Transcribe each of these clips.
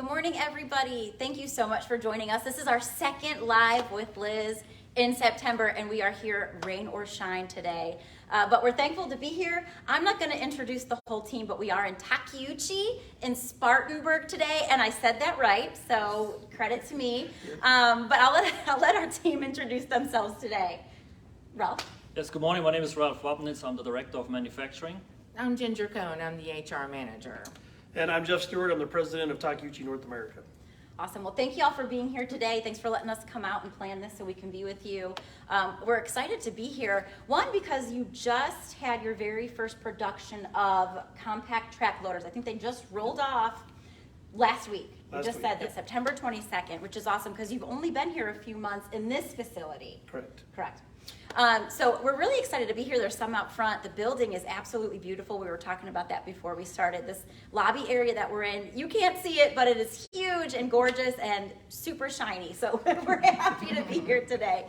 Good morning, everybody. Thank you so much for joining us. This is our second live with Liz in September, and we are here rain or shine today. But we're thankful to be here. I'm not going to introduce the whole team, but we are in Takeuchi in Spartanburg today, and I said that right, so credit to me. But I'll let our team introduce themselves today. Ralph? Yes, good morning. My name is Ralph Wapnitz. I'm the Director of Manufacturing. I'm Ginger Cohn. I'm the HR Manager. And I'm Jeff Stewart. I'm the President of Takeuchi North America. Awesome. Well, thank you all for being here today. Thanks for letting us come out and plan this so we can be with you. We're excited to be here. One, because you just had your very first production of compact track loaders. I think they just rolled off last week. You just said this, September 22nd, which is awesome because you've only been here a few months in this facility. Correct. So we're really excited to be here. There's some out front. The building is absolutely beautiful. We were talking about that before we started. This lobby area that we're in, you can't see it, but it is huge and gorgeous and super shiny. So we're happy to be here today.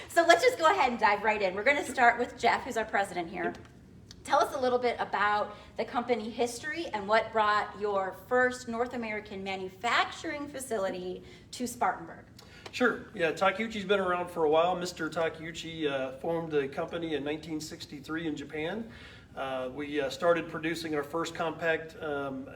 So let's just go ahead and dive right in. We're going to start with Jeff, who's our president here. Tell us a little bit about the company history and what brought your first North American manufacturing facility to Spartanburg. Sure. Yeah, Takeuchi's been around for a while. Mr. Takeuchi formed a company in 1963 in Japan. We started producing our first compact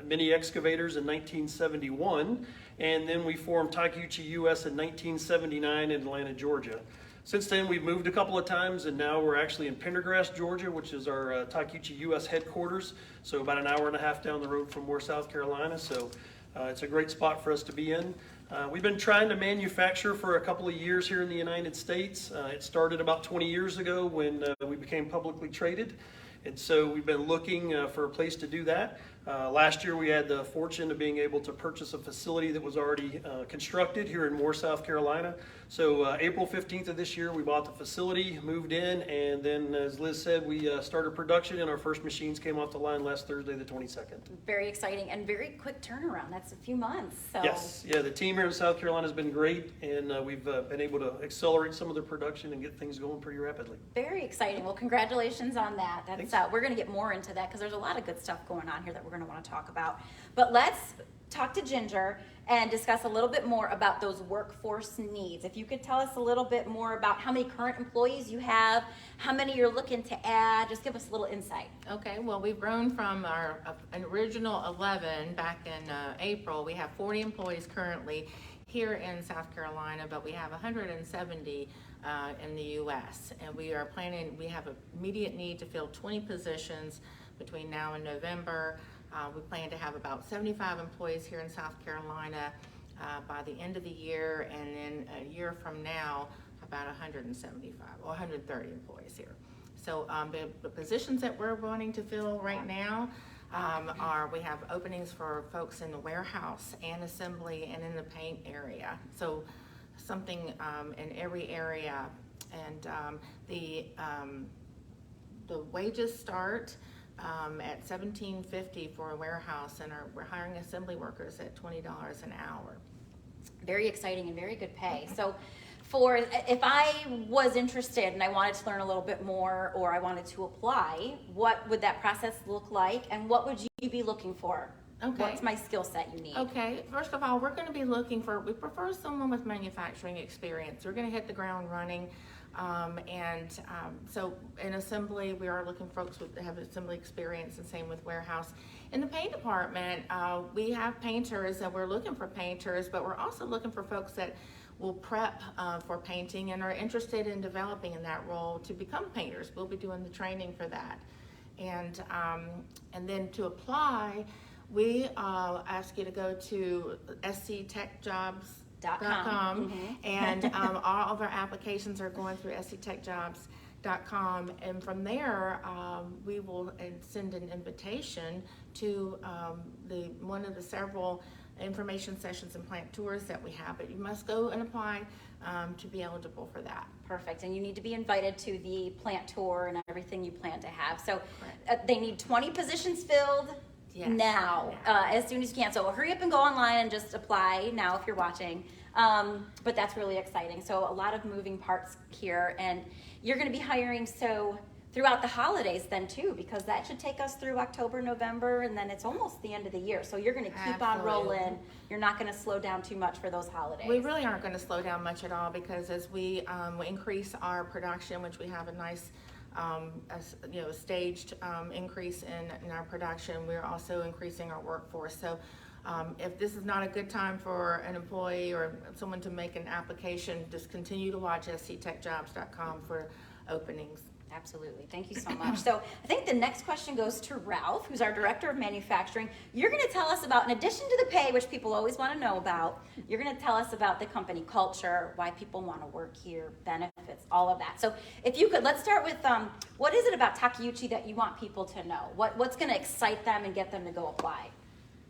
mini excavators in 1971, and then we formed Takeuchi US in 1979 in Atlanta, Georgia. Since then, we've moved a couple of times, and now we're actually in Pendergrass, Georgia, which is our Takeuchi US headquarters, so about an hour and a half down the road from Moore, South Carolina, so it's a great spot for us to be in. We've been trying to manufacture for a couple of years here in the United States. It started about 20 years ago when we became publicly traded. And so we've been looking for a place to do that. Last year we had the fortune of being able to purchase a facility that was already constructed here in Moore, South Carolina. So April 15th of this year we bought the facility, moved in, and then as Liz said, we started production and our first machines came off the line last Thursday the 22nd. Very exciting and very quick turnaround. That's a few months. So. Yes, yeah, the team here in South Carolina has been great, and we've been able to accelerate some of the production and get things going pretty rapidly. Very exciting. Well, congratulations on that. We're going to get more into that because there's a lot of good stuff going on here that we're going to want to talk about. But let's talk to Ginger and discuss a little bit more about those workforce needs. If you could tell us a little bit more about how many current employees you have, how many you're looking to add, just give us a little insight. Okay, well, we've grown from our original 11 back in April. We have 40 employees currently here in South Carolina, but we have 170 in the U.S. And we are planning, we have an immediate need to fill 20 positions between now and November. We plan to have about 75 employees here in South Carolina by the end of the year, and then a year from now, about 175 or 130 employees here. So the positions that we're wanting to fill right now we have openings for folks in the warehouse and assembly and in the paint area. So something in every area, and the wages start at $17.50 for a warehouse, and we're hiring assembly workers at $20 an hour. Very exciting and very good pay. So if I was interested and I wanted to learn a little bit more, or I wanted to apply, what would that process look like, and what would you be looking for? Okay. What's my skill set you need? Okay, first of all, we're going to be looking for, we prefer someone with manufacturing experience. We're going to hit the ground running. So in assembly, we are looking for folks that have assembly experience, and same with warehouse. In the paint department, we have painters, and we're looking for painters, but we're also looking for folks that will prep for painting and are interested in developing in that role to become painters. We'll be doing the training for that. And then to apply, we ask you to go to sctechjobs.com, and all of our applications are going through sctechjobs.com, and from there we will send an invitation to one of the several information sessions and plant tours that we have, but you must go and apply to be eligible for that. Perfect, and you need to be invited to the plant tour and everything you plan to have. So they need 20 positions filled. Yes. Now, as soon as you can. So hurry up and go online and just apply now if you're watching. But that's really exciting. So a lot of moving parts here, and you're going to be hiring. So throughout the holidays then too, because that should take us through October, November, and then it's almost the end of the year. So you're going to keep on rolling. You're not going to slow down too much for those holidays. We really aren't going to slow down much at all, because as we increase our production, which we have a nice a staged increase in our production, we're also increasing our workforce. So if this is not a good time for an employee or someone to make an application, just continue to watch sctechjobs.com for openings. Absolutely. Thank you so much. So I think the next question goes to Ralph, who's our Director of Manufacturing. You're going to tell us about, in addition to the pay, which people always want to know about, you're going to tell us about the company culture, why people want to work here, benefits, all of that. So if you could, let's start with what is it about Takeuchi that you want people to know? What's going to excite them and get them to go apply?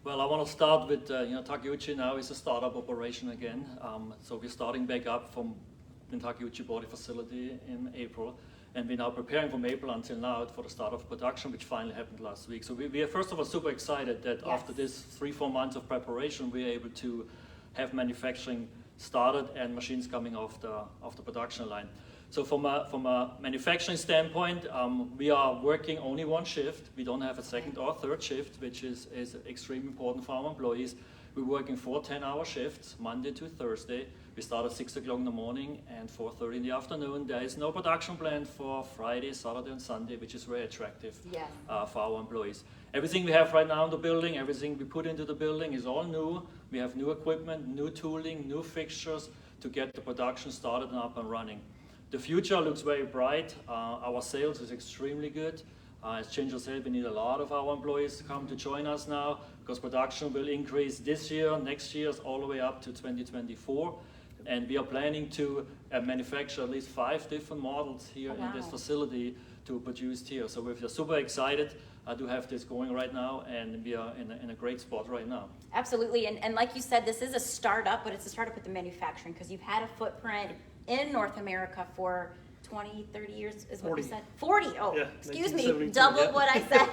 Well, I want to start with, Takeuchi now is a startup operation again. So we're starting back up from the Takeuchi body facility in April. And we're now preparing from April until now for the start of production, which finally happened last week. So we are first of all super excited that after this 3-4 months of preparation, we're able to have manufacturing started and machines coming off the production line. So from a manufacturing standpoint, we are working only one shift. We don't have a second or third shift, which is extremely important for our employees. We're working 4 10-hour shifts, Monday to Thursday. We start at 6 o'clock in the morning and 4:30 in the afternoon. There is no production planned for Friday, Saturday, and Sunday, which is very attractive for our employees. Everything we have right now in the building, everything we put into the building is all new. We have new equipment, new tooling, new fixtures to get the production started and up and running. The future looks very bright. Our sales is extremely good. As Ginger said, we need a lot of our employees to come to join us now, because production will increase this year, next year, all the way up to 2024. And we are planning to manufacture at least 5 different models here in this facility to produce here. So we're super excited to have this going right now, and we are in a great spot right now. Absolutely, and like you said, this is a startup, but it's a startup with the manufacturing, because you've had a footprint in North America for 20, 30 years is what 40. you said? 40, oh, Yeah, excuse me, 1972, double yeah. what I said.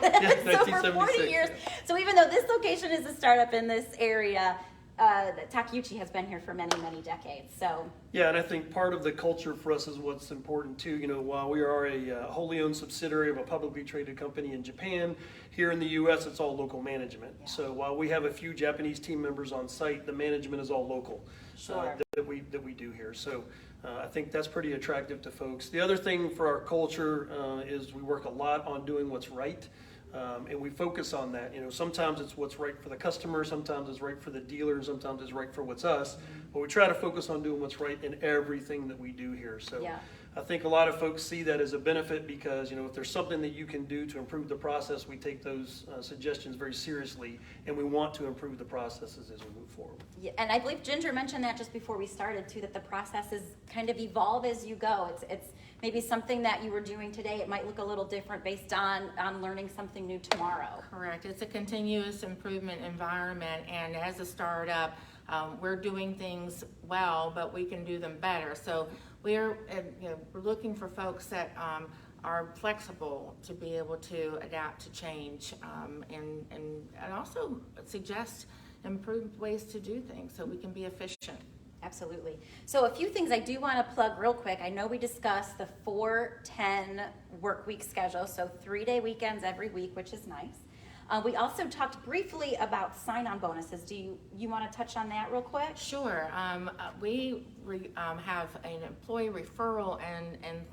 So for 40 1976, years, so even though this location is a startup in this area, Takeuchi has been here for many, many decades, so. Yeah, and I think part of the culture for us is what's important too. While we are a wholly owned subsidiary of a publicly traded company in Japan, here in the U.S. it's all local management. Yeah. So while we have a few Japanese team members on site, the management is all local. Sure. That we do here. So I think that's pretty attractive to folks. The other thing for our culture is we work a lot on doing what's right. And we focus on that. Sometimes it's what's right for the customer, sometimes it's right for the dealer, sometimes it's right for what's us. But we try to focus on doing what's right in everything that we do here. So I think a lot of folks see that as a benefit, because if there's something that you can do to improve the process, we take those suggestions very seriously, and we want to improve the processes as we move forward. Yeah, and I believe Ginger mentioned that just before we started too, that the processes kind of evolve as you go. It's maybe something that you were doing today, it might look a little different based on learning something new tomorrow. Correct. It's a continuous improvement environment, and as a startup, we're doing things well, but we can do them better. So we're looking for folks that are flexible to be able to adapt to change, and also suggest improved ways to do things so we can be efficient. Absolutely. So a few things I do want to plug real quick. I know we discussed the 4-10 work week schedule, so 3-day weekends every week, which is nice. We also talked briefly about sign-on bonuses. Do you want to touch on that real quick? Sure. We have an employee referral and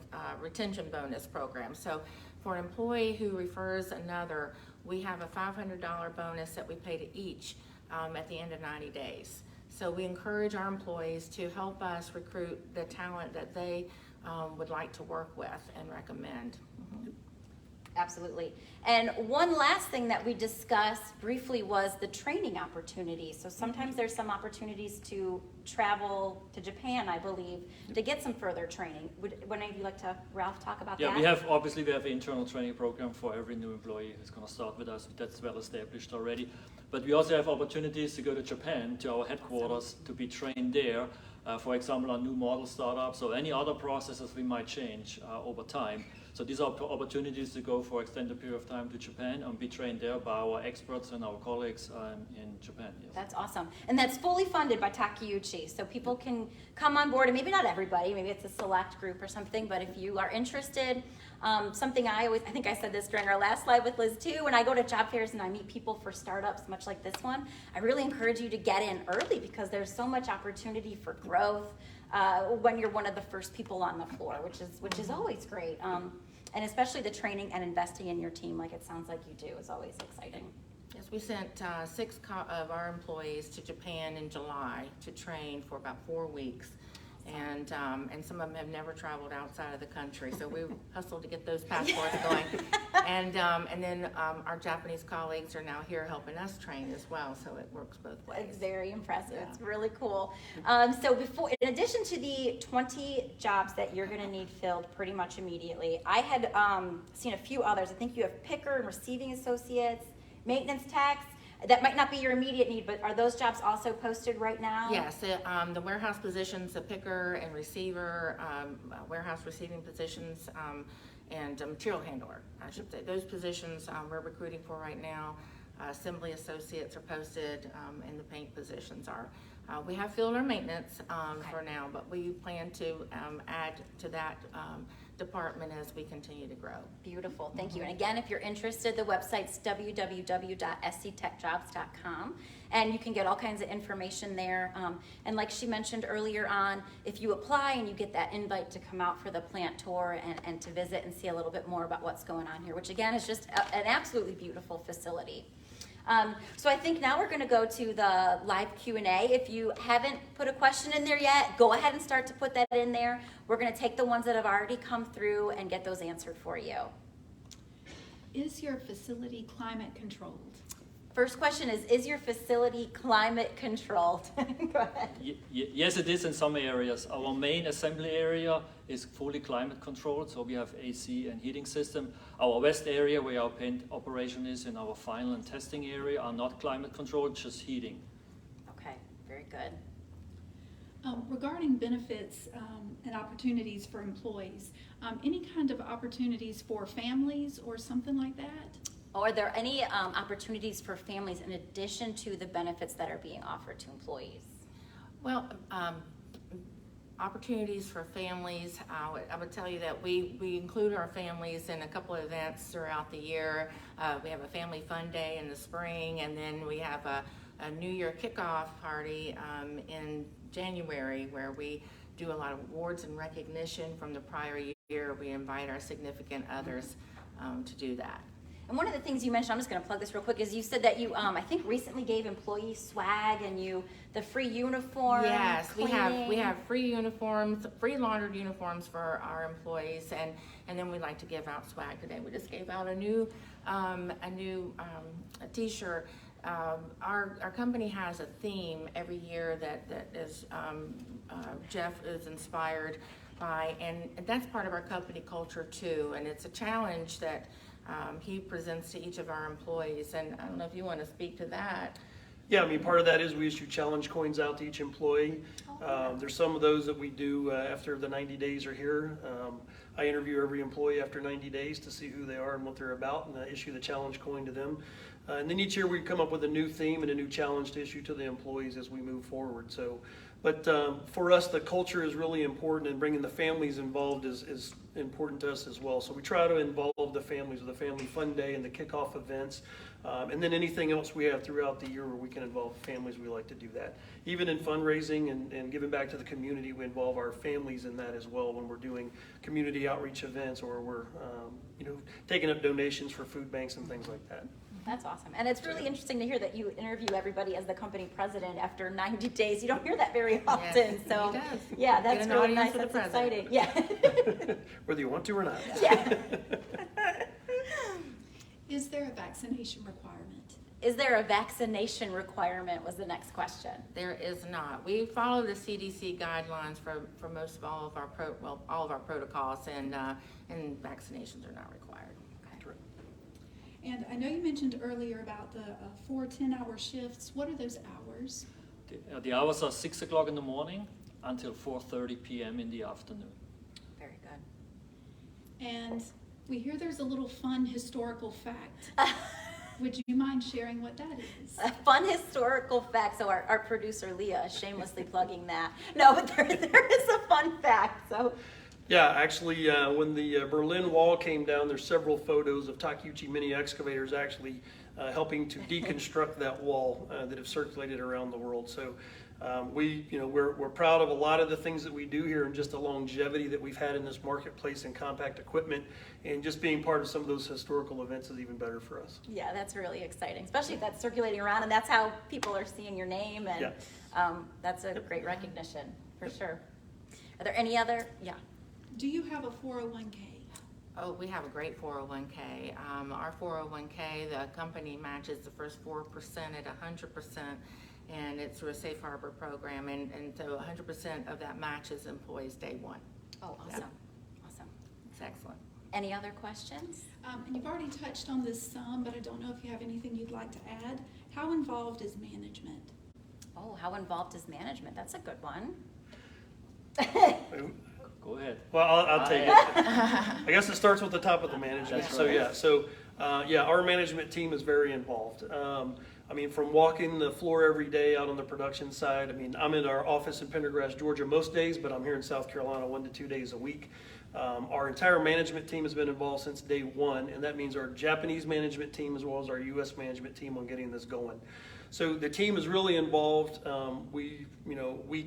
retention bonus program. So for an employee who refers another, we have a $500 bonus that we pay to each at the end of 90 days. So we encourage our employees to help us recruit the talent that they would like to work with and recommend. Mm-hmm. Absolutely. And one last thing that we discussed briefly was the training opportunities. So sometimes there's some opportunities to travel to Japan, I believe, to get some further training. Would any of you like to, Ralph, talk about that? Yeah, we have an internal training program for every new employee who's going to start with us. That's well established already. But we also have opportunities to go to Japan, to our headquarters, to be trained there. For example, on new model startups or any other processes we might change over time. So these are opportunities to go for extended period of time to Japan and be trained there by our experts and our colleagues in Japan. Yes. That's awesome. And that's fully funded by Takeuchi. So people can come on board, and maybe not everybody, maybe it's a select group or something, but if you are interested, Something I think I said this during our last live with Liz too, when I go to job fairs and I meet people for startups, much like this one, I really encourage you to get in early because there's so much opportunity for growth when you're one of the first people on the floor, which is always great. And especially the training and investing in your team, like it sounds like you do, is always exciting. Yes, we sent 6 of our employees to Japan in July to train for about 4 weeks. And some of them have never traveled outside of the country, so we hustled to get those passports going. And then our Japanese colleagues are now here helping us train as well, so it works both ways. It's very impressive. Yeah. It's really cool. So in addition to the 20 jobs that you're going to need filled pretty much immediately, I had seen a few others. I think you have picker and receiving associates, maintenance techs. That might not be your immediate need, but are those jobs also posted right now? Yes, the warehouse positions, the picker and receiver, warehouse receiving positions, and material handler, I should say. Those positions we're recruiting for right now. Assembly associates are posted, and the paint positions are. We have filled our maintenance for now, but we plan to add to that department as we continue to grow. Beautiful, thank you. And again, if you're interested, the website's www.sctechjobs.com, and you can get all kinds of information there. And like she mentioned earlier on, if you apply and you get that invite to come out for the plant tour and to visit and see a little bit more about what's going on here, which again is just an absolutely beautiful facility. So I think now we're going to go to the live Q&A. If you haven't put a question in there yet, go ahead and start to put that in there. We're going to take the ones that have already come through and get those answered for you. Is your facility climate controlled? First question is your facility climate controlled? Go ahead. Yes, it is in some areas. Our main assembly area is fully climate controlled, so we have AC and heating system. Our west area, where our paint operation is, in our final and testing area, are not climate controlled, just heating. Okay, very good. Regarding benefits and opportunities for employees, any kind of opportunities for families or something like that? Are there any opportunities for families in addition to the benefits that are being offered to employees? Well, opportunities for families, I would tell you that we include our families in a couple of events throughout the year. We have a family fun day in the spring, and then we have a New Year kickoff party in January where we do a lot of awards and recognition from the prior year. We invite our significant others to do that. And one of the things you mentioned, I'm just going to plug this real quick, is you said that you, I think, recently gave employees swag and the free uniform. Yes, cleaning. we have free uniforms, free laundered uniforms for our employees, and then we like to give out swag today. We just gave out a new T-shirt. Our company has a theme every year that is Jeff is inspired by, and that's part of our company culture too. And it's a challenge that he presents to each of our employees, and I don't know if you want to speak to that. Yeah, I mean, part of that is we issue challenge coins out to each employee. There's some of those that we do after the 90 days are here. I interview every employee after 90 days to see who they are and what they're about, and I issue the challenge coin to them. And then each year we come up with a new theme and a new challenge to issue to the employees as we move forward. So, but for us, the culture is really important, and bringing the families involved is important to us as well. So we try to involve the families with the family fun day and the kickoff events. And then anything else we have throughout the year where we can involve families, we like to do that. Even in fundraising and giving back to the community, we involve our families in that as well when we're doing community outreach events, or we're taking up donations for food banks and things like that. That's awesome. And it's really interesting to hear that you interview everybody as the company president after 90 days. You don't hear that very often. Yes, so he does. yeah, that's Get an really audience nice. with That's the president. exciting. Yeah. Whether you want to or not. Yeah. Is there a vaccination requirement? Is there a vaccination requirement was the next question. There is not. We follow the CDC guidelines for most of all of our all of our protocols, and vaccinations are not required. And I know you mentioned earlier about the 4 10-hour shifts. What are those hours? The hours are 6 o'clock in the morning until 4:30 p.m. in the afternoon. Very good. And we hear there's a little fun historical fact. Would you mind sharing what that is? A fun historical fact. So our producer Leah is shamelessly plugging that. No, but there is a fun fact. So Yeah, actually, when the Berlin Wall came down, there's several photos of Takeuchi mini excavators actually helping to deconstruct that wall that have circulated around the world. So we're proud of a lot of the things that we do here, and just the longevity that we've had in this marketplace in compact equipment, and just being part of some of those historical events is even better for us. Yeah, that's really exciting, especially if that's circulating around and that's how people are seeing your name, and that's a great recognition for sure. Are there any other? Yeah. Do you have a 401k? Oh, we have a great 401k. Our 401k, the company matches the first 4% at 100%, and it's through a safe harbor program, and so 100% of that matches employees day one. Oh, awesome. Yeah. Awesome. It's excellent. Any other questions? And you've already touched on this some, but I don't know if you have anything you'd like to add. How involved is management? Oh, how involved is management? That's a good one. Go ahead. Well, I'll take it. I guess it starts with the top of the management. That's So our management team is very involved. From walking the floor every day out on the production side. I'm in our office in Pendergrass, Georgia most days, but I'm here in South Carolina 1 to 2 days a week. Our entire management team has been involved since day one, and that means our Japanese management team as well as our U.S. management team on getting this going. So the team is really involved. We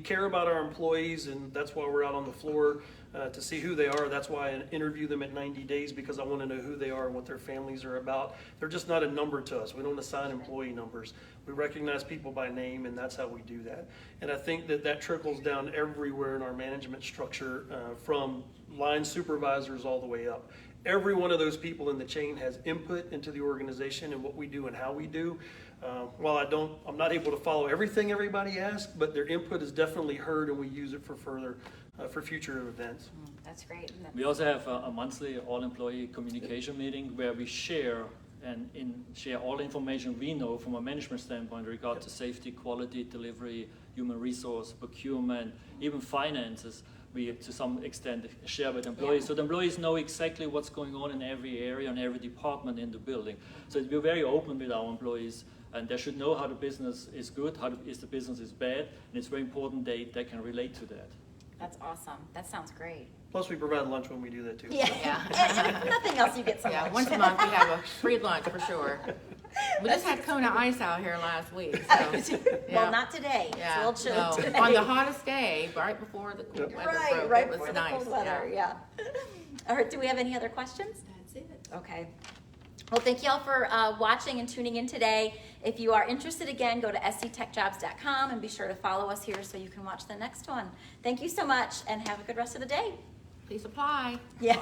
care about our employees, and that's why we're out on the floor to see who they are. That's why I interview them at 90 days, because I want to know who they are and what their families are about. They're just not a number to us. We don't assign employee numbers. We recognize people by name, and that's how we do that. And I think that trickles down everywhere in our management structure, from line supervisors all the way up. Every one of those people in the chain has input into the organization and what we do and how we do. While I'm not able to follow everything everybody asks, but their input is definitely heard, and we use it for future events. That's great. We also have a monthly all-employee communication meeting where we share share all the information we know from a management standpoint in regard to safety, quality, delivery, human resource, procurement, even finances. We, to some extent, share with employees. So the employees know exactly what's going on in every area and every department in the building. So we're very open with our employees, and they should know how the business is good, how the business is bad, and it's very important they can relate to that. That's awesome. That sounds great. Plus, we provide lunch when we do that too. Yeah. And if nothing else, you get some lunch. Once a month we have a free lunch for sure. We just had Kona ice out here last week. So, Well, not today. Yeah, It's a little chilly today. on the hottest day, right before the cool weather broke, Right it was before nice. the cold weather, yeah. All right, do we have any other questions? That's it. Okay. Well, thank you all for watching and tuning in today. If you are interested, again, go to sctechjobs.com and be sure to follow us here so you can watch the next one. Thank you so much, and have a good rest of the day. Please apply. Yeah.